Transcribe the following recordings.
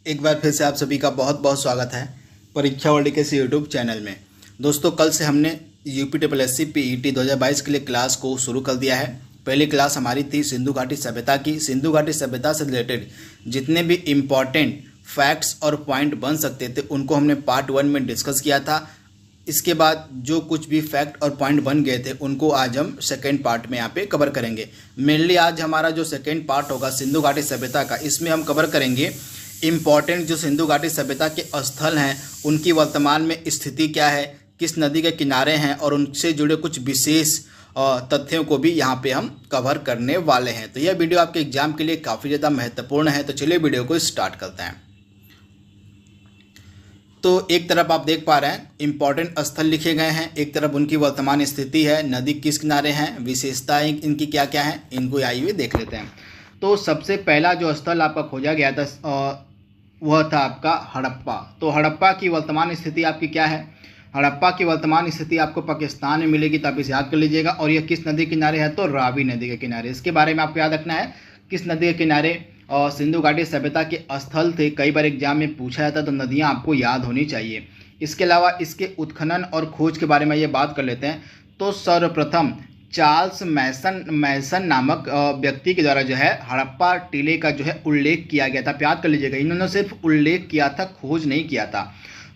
एक बार फिर से आप सभी का बहुत बहुत स्वागत है परीक्षा वर्ल्ड के इस यूट्यूब चैनल में। दोस्तों, कल से हमने यूपीएससी पीईटी 2022 के लिए क्लास को शुरू कर दिया है। पहली क्लास हमारी थी सिंधु घाटी सभ्यता की। सिंधु घाटी सभ्यता से रिलेटेड जितने भी इम्पॉर्टेंट फैक्ट्स और पॉइंट बन सकते थे उनको हमने पार्ट 1 में डिस्कस किया था। इसके बाद जो कुछ भी फैक्ट और पॉइंट बन गए थे उनको आज हम सेकेंड पार्ट में यहाँ पे कवर करेंगे। मेनली आज हमारा जो सेकेंड पार्ट होगा सिंधु घाटी सभ्यता का, इसमें हम कवर करेंगे इम्पॉर्टेंट जो सिंधु घाटी सभ्यता के स्थल हैं उनकी वर्तमान में स्थिति क्या है, किस नदी के किनारे हैं और उनसे जुड़े कुछ विशेष तथ्यों को भी यहाँ पे हम कवर करने वाले हैं। तो यह वीडियो आपके एग्जाम के लिए काफ़ी ज़्यादा महत्वपूर्ण है। तो चलिए वीडियो को स्टार्ट करते हैं। तो एक तरफ आप देख पा रहे हैं इम्पॉर्टेंट स्थल लिखे गए हैं, एक तरफ उनकी वर्तमान स्थिति है, नदी किस किनारे हैं, विशेषताएं इनकी क्या क्या हैं, इनको आइए देख लेते हैं। तो सबसे पहला जो स्थल आपका खोजा गया था वह था आपका हड़प्पा। तो हड़प्पा की वर्तमान स्थिति आपकी क्या है? हड़प्पा की वर्तमान स्थिति आपको पाकिस्तान में मिलेगी, तो आप इसे याद कर लीजिएगा। और यह किस नदी के किनारे है? तो रावी नदी के किनारे। इसके बारे में आपको याद रखना है किस नदी के किनारे और सिंधु घाटी सभ्यता के स्थल थे। कई बार एग्जाम में पूछा जाता तो नदियां आपको याद होनी चाहिए। इसके अलावा इसके उत्खनन और खोज के बारे में ये बात कर लेते हैं। तो सर्वप्रथम चार्ल्स मैसन नामक व्यक्ति के द्वारा जो है हड़प्पा टीले का जो है उल्लेख किया गया था। याद कर लीजिएगा, इन्होंने सिर्फ उल्लेख किया था, खोज नहीं किया था।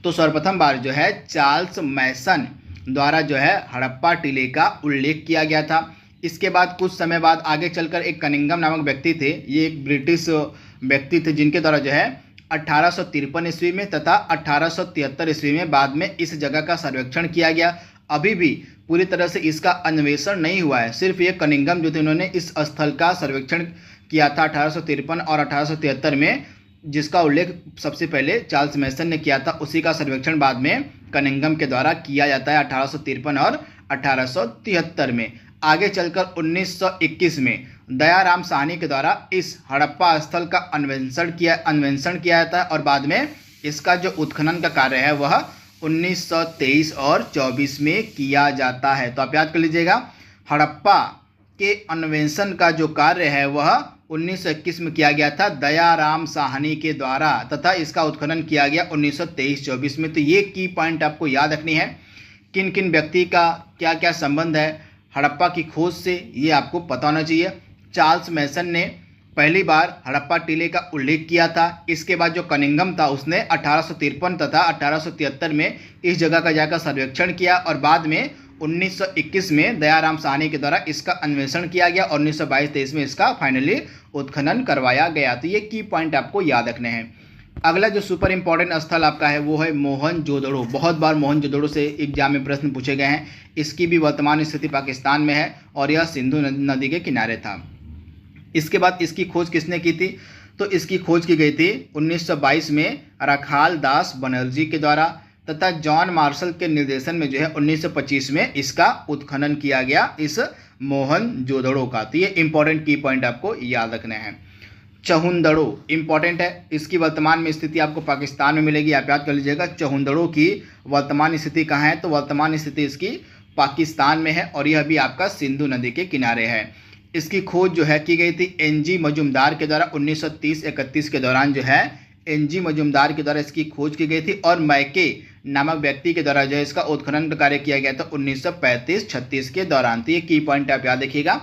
तो सर्वप्रथम बार जो है चार्ल्स मैसन द्वारा जो है हड़प्पा टीले का उल्लेख किया गया था। इसके बाद कुछ समय बाद आगे चलकर एक कनिंघम नामक व्यक्ति थे, ये एक ब्रिटिश व्यक्ति थे जिनके द्वारा जो है 1853 ईस्वी में तथा 1873 ईस्वी में बाद में इस जगह का सर्वेक्षण किया गया। अभी भी पूरी तरह से इसका अन्वेषण नहीं हुआ है। सिर्फ ये कनिंघम जो थे उन्होंने इस स्थल का सर्वेक्षण किया था 1853 और 1873 में, जिसका उल्लेख सबसे पहले चार्ल्स मैसन ने किया था। उसी का सर्वेक्षण बाद में कनिंघम के द्वारा किया जाता है 1853 और 1873 में। आगे चलकर 1921 में दयाराम साहनी के द्वारा इस हड़प्पा स्थल का अन्वेषण किया जाता है और बाद में इसका जो उत्खनन का कार्य है वह 1923 और 24 में किया जाता है। तो आप याद कर लीजिएगा, हड़प्पा के अन्वेषण का जो कार्य है वह 1921 में किया गया था दयाराम साहनी के द्वारा तथा इसका उत्खनन किया गया 1923-24 में। तो ये की पॉइंट आपको याद रखनी है, किन किन व्यक्ति का क्या क्या संबंध है हड़प्पा की खोज से, ये आपको पता होना चाहिए। चार्ल्स मैसन ने पहली बार हड़प्पा टीले का उल्लेख किया था। इसके बाद जो कनिंघम था उसने 1853 तथा 1873 में इस जगह का जाकर सर्वेक्षण किया और बाद में 1921 में दयाराम साहनी के द्वारा इसका अन्वेषण किया गया और 1922-23 में इसका फाइनली उत्खनन करवाया गया। तो ये की पॉइंट आपको याद रखने हैं। अगला जो सुपर इंपॉर्टेंट स्थल आपका है वो है मोहनजोदड़ो। बहुत बार मोहनजोदड़ो से एग्जाम में प्रश्न पूछे गए हैं। इसकी भी वर्तमान स्थिति पाकिस्तान में है और यह सिंधु नदी के किनारे था। इसके बाद इसकी खोज किसने की थी? तो इसकी खोज की गई थी 1922 में रखाल दास बनर्जी के द्वारा तथा जॉन मार्शल के निर्देशन में जो है 1925 में इसका उत्खनन किया गया इस मोहनजोदड़ो का। तो ये इंपॉर्टेंट की पॉइंट आपको याद रखने हैं। चहुंदड़ो इंपॉर्टेंट है, इसकी वर्तमान में स्थिति आपको पाकिस्तान में मिलेगी। आप याद कर लीजिएगा चहुंदड़ो की वर्तमान स्थिति कहाँ है? तो वर्तमान स्थिति इसकी पाकिस्तान में है और यह भी आपका सिंधु नदी के किनारे है। इसकी खोज जो है की गई थी एनजी मजूमदार के द्वारा 1930-31 के दौरान जो है एनजी मजूमदार के द्वारा इसकी खोज की गई थी और मैके नामक व्यक्ति के द्वारा जो है इसका उत्खनन का कार्य किया गया था 1935-36 के दौरान। तो ये की पॉइंट आप याद रखिएगा।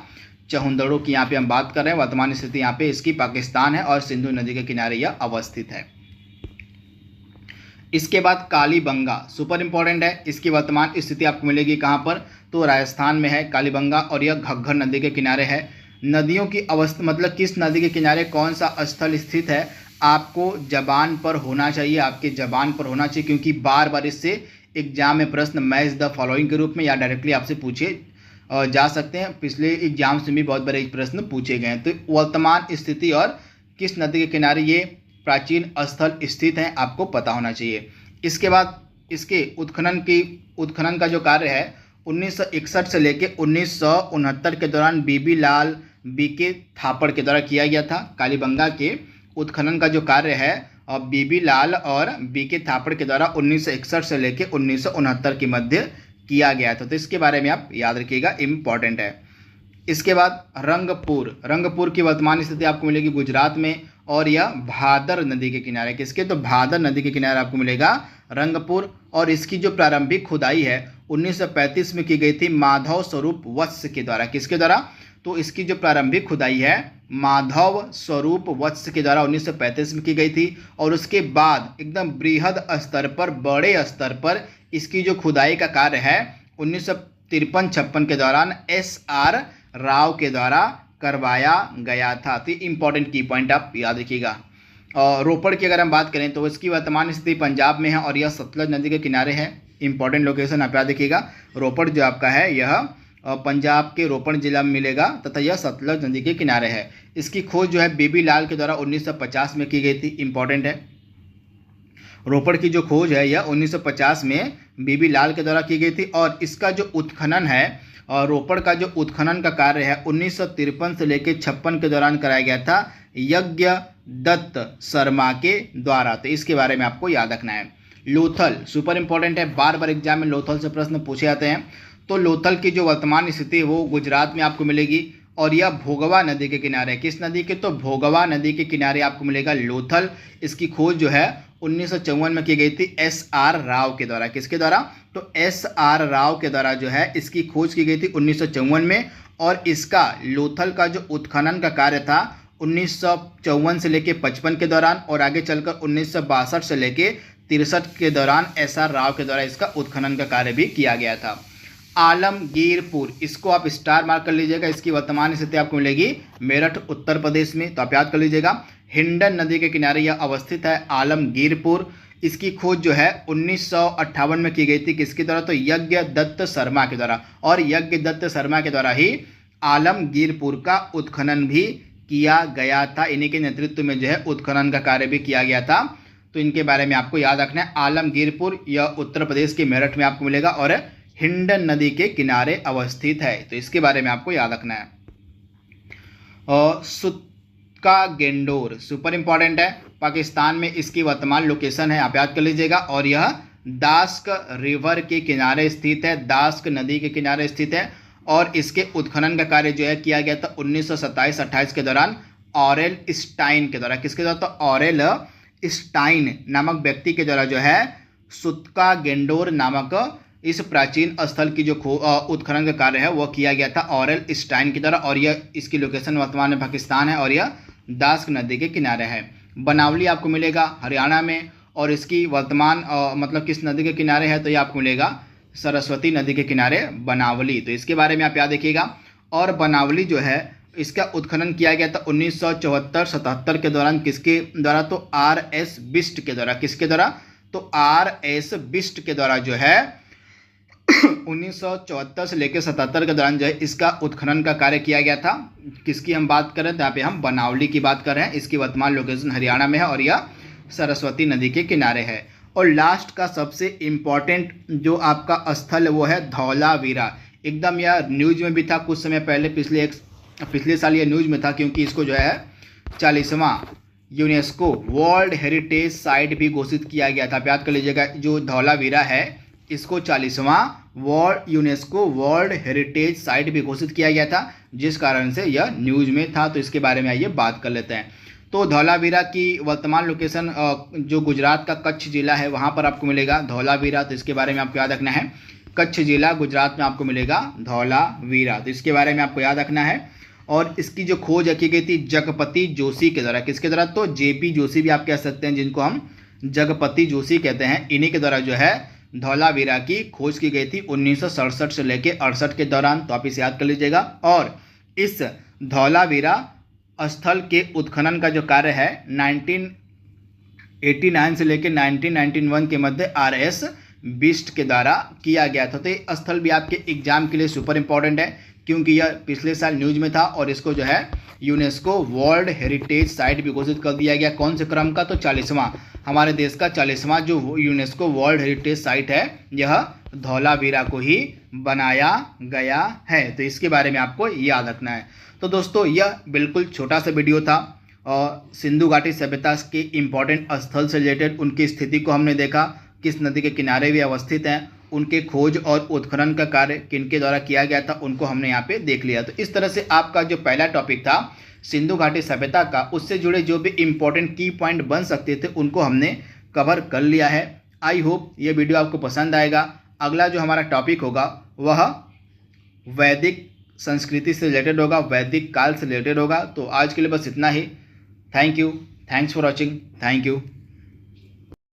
चहुंदड़ो की यहाँ पे हम बात कर रहे हैं, वर्तमान स्थिति यहाँ पे इसकी पाकिस्तान है और सिंधु नदी के किनारे यह अवस्थित है। इसके बाद कालीबंगा सुपर इंपॉर्टेंट है, इसकी वर्तमान स्थिति आपको मिलेगी कहाँ पर? तो राजस्थान में है कालीबंगा और यह घग्गर नदी के किनारे है। नदियों की अवस्था मतलब किस नदी के किनारे कौन सा स्थल स्थित है आपको जबान पर होना चाहिए, आपके जबान पर होना चाहिए, क्योंकि बार बार इससे एग्जाम में प्रश्न मैच द फॉलोइंग के रूप में या डायरेक्टली आपसे पूछे जा सकते हैं। पिछले एग्जाम से भी बहुत बड़े प्रश्न पूछे गए हैं। तो वर्तमान स्थिति और किस नदी के किनारे ये प्राचीन स्थल स्थित हैं आपको पता होना चाहिए। इसके बाद इसके उत्खनन का जो कार्य है 1961 से लेकर 1969 के दौरान बीके थापड़ के द्वारा किया गया था। कालीबंगा के उत्खनन का जो कार्य है बीबी लाल और बीके थापड़ के द्वारा 1961 से लेकर 1969 के मध्य किया गया था। तो इसके बारे में आप याद रखिएगा, इम्पॉर्टेंट है। इसके बाद रंगपुर की वर्तमान स्थिति आपको मिलेगी गुजरात में और यह भादर नदी के किनारे, किसके, तो भादर नदी के किनारे आपको मिलेगा रंगपुर। और इसकी जो प्रारंभिक खुदाई है 1935 में की गई थी माधव स्वरूप वत्स के द्वारा, किसके द्वारा, तो इसकी जो प्रारंभिक खुदाई है माधव स्वरूप वत्स के द्वारा 1935 में की गई थी। और उसके बाद एकदम बृहद स्तर पर, बड़े स्तर पर इसकी जो खुदाई का कार्य है 1953-56 के दौरान SR राव के द्वारा करवाया गया था। तो इंपॉर्टेंट की पॉइंट आप याद रखिएगा। और रोपड़ की अगर हम बात करें तो इसकी वर्तमान स्थिति पंजाब में है और यह सतलज नदी के किनारे है। इंपॉर्टेंट लोकेशन आप याद रखिएगा। रोपड़ जो आपका है यह पंजाब के रोपड़ जिला में मिलेगा तथा यह सतलज नदी के किनारे है। इसकी खोज जो है बीबी लाल के द्वारा 1950 में की गई थी। इंपॉर्टेंट है, रोपड़ की जो खोज है यह 1950 में बीबी लाल के द्वारा की गई थी। और इसका जो उत्खनन है और रोपड़ का जो उत्खनन का कार्य है 1953 से लेकर 56 के दौरान कराया गया था यज्ञ दत्त शर्मा के द्वारा। तो इसके बारे में आपको याद रखना है। लोथल सुपर इंपॉर्टेंट है, बार बार एग्जाम में लोथल से प्रश्न पूछे जाते हैं। तो लोथल की जो वर्तमान स्थिति है वो गुजरात में आपको मिलेगी और यह भोगवा नदी के किनारे है। किस नदी के, तो भोगवा नदी के किनारे आपको मिलेगा लोथल। इसकी खोज जो है 1954 में की गई थी SR राव के द्वारा, किसके द्वारा, तो SR राव के द्वारा जो है इसकी खोज की गई थी 1954 में। और इसका लोथल का जो उत्खनन का कार्य था 1954 से लेकर 55 के दौरान और आगे चलकर 1962 से लेकर 63 के दौरान SR राव के द्वारा इसका उत्खनन का कार्य भी किया गया था। आलमगीरपुर, इसको आप स्टार मार्क कर लीजिएगा। इसकी वर्तमान स्थिति आपको मिलेगी मेरठ उत्तर प्रदेश में, तो आप याद कर लीजिएगा। हिंडन नदी के किनारे यह अवस्थित है आलमगीरपुर। इसकी खोज जो है 1958 में की गई थी, किसके द्वारा, तो यज्ञ दत्त शर्मा के द्वारा। और यज्ञ दत्त शर्मा के द्वारा ही आलमगीरपुर का उत्खनन भी किया गया था। इन्हीं के नेतृत्व में जो है उत्खनन का कार्य भी किया गया था। तो इनके बारे में आपको याद रखना है। आलमगीरपुर यह उत्तर प्रदेश के मेरठ में आपको मिलेगा और हिंडन नदी के किनारे अवस्थित है। तो इसके बारे में आपको याद रखना है। और सुत्का गेंडोर सुपर इंपॉर्टेंट है, पाकिस्तान में इसकी वर्तमान लोकेशन है, आप याद कर लीजिएगा। और यह दास्क रिवर के किनारे स्थित है, दास्क नदी के किनारे स्थित है। और इसके उत्खनन का कार्य जो है किया गया था 1927-28 के दौरान ऑरेल स्टाइन के द्वारा, किसके द्वारा, तो ऑरेल स्टाइन नामक व्यक्ति के द्वारा जो है सुत्का गेंडोर नामक इस प्राचीन स्थल की जो उत्खनन का कार्य है वह किया गया था ऑरेल स्टाइन की द्वारा। और यह इसकी लोकेशन वर्तमान में पाकिस्तान है और यह दास्क नदी के किनारे है। बनावली आपको मिलेगा हरियाणा में और इसकी वर्तमान मतलब किस नदी के किनारे है, तो यह आपको मिलेगा सरस्वती नदी के किनारे बनावली। तो इसके बारे में आप याद रखिएगा। और बनावली जो है इसका उत्खनन किया गया था 1974-77 के दौरान, किसके द्वारा, तो RS बिस्ट के द्वारा, किसके द्वारा, तो RS बिस्ट के द्वारा जो है 1974 से लेकर 77 के दौरान जो है इसका उत्खनन का कार्य किया गया था। किसकी हम बात कर रहे हैं, तो यहाँ पे हम बनावली की बात कर रहे हैं। इसकी वर्तमान लोकेशन हरियाणा में है और यह सरस्वती नदी के किनारे है। और लास्ट का सबसे इम्पॉर्टेंट जो आपका स्थल है वो है धौलावीरा। एकदम यह न्यूज में भी था कुछ समय पहले, पिछले साल यह न्यूज में था, क्योंकि इसको जो है 40वां यूनेस्को वर्ल्ड हेरिटेज साइट भी घोषित किया गया था। आप याद कर लीजिएगा, जो धौलावीरा है इसको 40वां यूनेस्को वर्ल्ड हेरिटेज साइट भी घोषित किया गया था, जिस कारण से यह न्यूज में था। तो इसके बारे में आइए बात कर लेते हैं। तो धौलावीरा की वर्तमान लोकेशन जो गुजरात का कच्छ जिला है वहाँ पर आपको मिलेगा धौलावीरा। तो इसके बारे में आपको याद रखना है। कच्छ जिला गुजरात में आपको मिलेगा धौलावीरा, तो इसके बारे में आपको याद रखना है। और इसकी जो खोज की गई थी जगपति जोशी के द्वारा, किसके द्वारा, तो JP जोशी भी आप कह सकते हैं, जिनको हम जगपति जोशी कहते हैं। इन्हीं के द्वारा जो है धौलावीरा की खोज की गई थी 1967 से लेकर 68 के दौरान। तो आप इसे याद कर लीजिएगा। और इस धौलावीरा स्थल के उत्खनन का जो कार्य है 1989 से लेकर 1991 के मध्य RS बिस्ट के द्वारा किया गया था। तो ये स्थल भी आपके एग्जाम के लिए सुपर इंपॉर्टेंट है, क्योंकि यह पिछले साल न्यूज में था और इसको जो है यूनेस्को वर्ल्ड हेरिटेज साइट भी घोषित कर दिया गया। कौन से क्रम का, तो 40वां, हमारे देश का 40वां जो यूनेस्को वर्ल्ड हेरिटेज साइट है यह धौलावीरा को ही बनाया गया है। तो इसके बारे में आपको याद रखना है। तो दोस्तों यह बिल्कुल छोटा सा वीडियो था और सिंधु घाटी सभ्यता के इम्पॉर्टेंट स्थल से रिलेटेड उनकी स्थिति को हमने देखा, किस नदी के किनारे भी अवस्थित हैं, उनके खोज और उत्खनन का कार्य किनके द्वारा किया गया था उनको हमने यहाँ पे देख लिया। तो इस तरह से आपका जो पहला टॉपिक था सिंधु घाटी सभ्यता का, उससे जुड़े जो भी इम्पोर्टेंट की पॉइंट बन सकते थे उनको हमने कवर कर लिया है। आई होप ये वीडियो आपको पसंद आएगा। अगला जो हमारा टॉपिक होगा वह वैदिक संस्कृति से रिलेटेड होगा, वैदिक काल से रिलेटेड होगा। तो आज के लिए बस इतना ही। Thank you, thanks for watching, thank you.